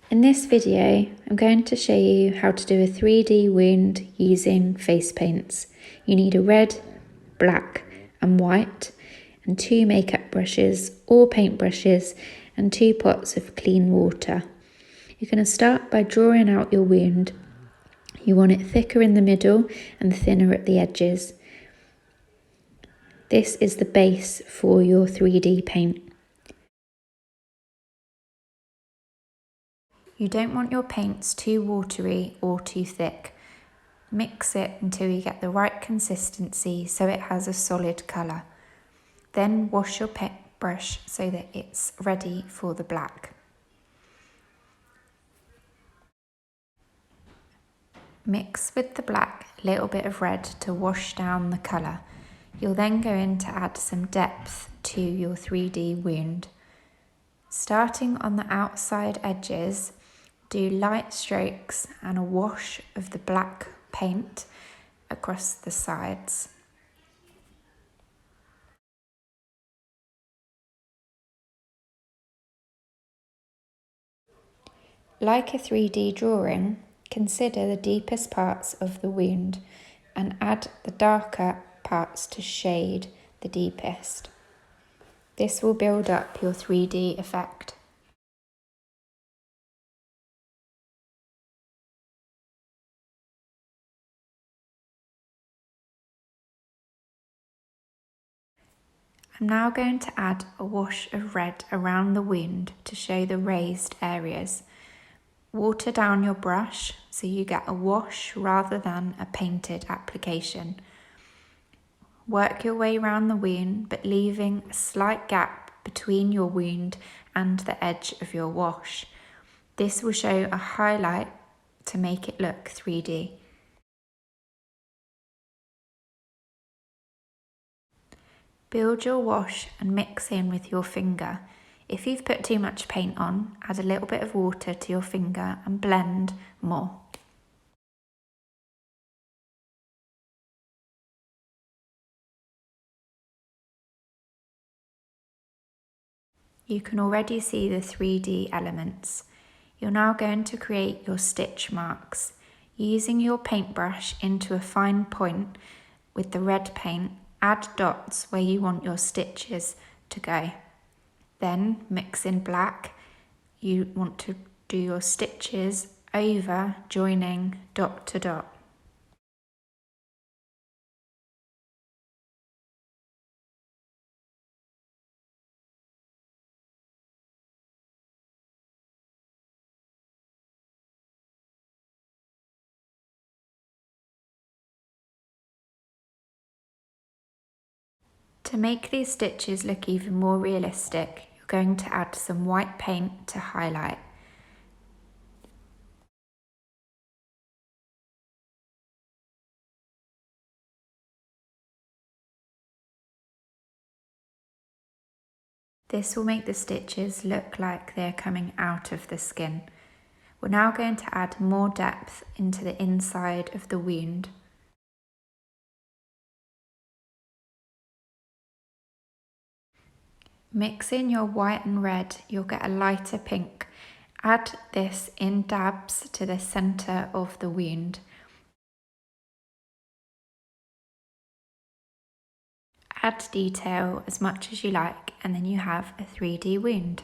In this video, I'm going to show you how to do a 3D wound using face paints. You need a red, black and white and 2 makeup brushes or paint brushes and 2 pots of clean water. You're going to start by drawing out your wound. You want it thicker in the middle and thinner at the edges. This is the base for your 3D paint. You don't want your paints too watery or too thick. Mix it until you get the right consistency so it has a solid colour. Then wash your paintbrush so that it's ready for the black. Mix with the black a little bit of red to wash down the colour. You'll then go in to add some depth to your 3D wound. Starting on the outside edges, do light strokes and a wash of the black paint across the sides. Like a 3D drawing, consider the deepest parts of the wound and add the darker parts to shade the deepest. This will build up your 3D effect. I'm now going to add a wash of red around the wound to show the raised areas. Water down your brush so you get a wash rather than a painted application. Work your way around the wound, but leaving a slight gap between your wound and the edge of your wash. This will show a highlight to make it look 3D. Build your wash and mix in with your finger. If you've put too much paint on, add a little bit of water to your finger and blend more. You can already see the 3D elements. You're now going to create your stitch marks. Using your paintbrush into a fine point with the red paint, add dots where you want your stitches to go. Then mix in black. You want to do your stitches over, joining dot to dot. To make these stitches look even more realistic, you're going to add some white paint to highlight. This will make the stitches look like they're coming out of the skin. We're now going to add more depth into the inside of the wound. Mix in your white and red, you'll get a lighter pink. Add this in dabs to the centre of the wound. Add detail as much as you like, and then you have a 3D wound.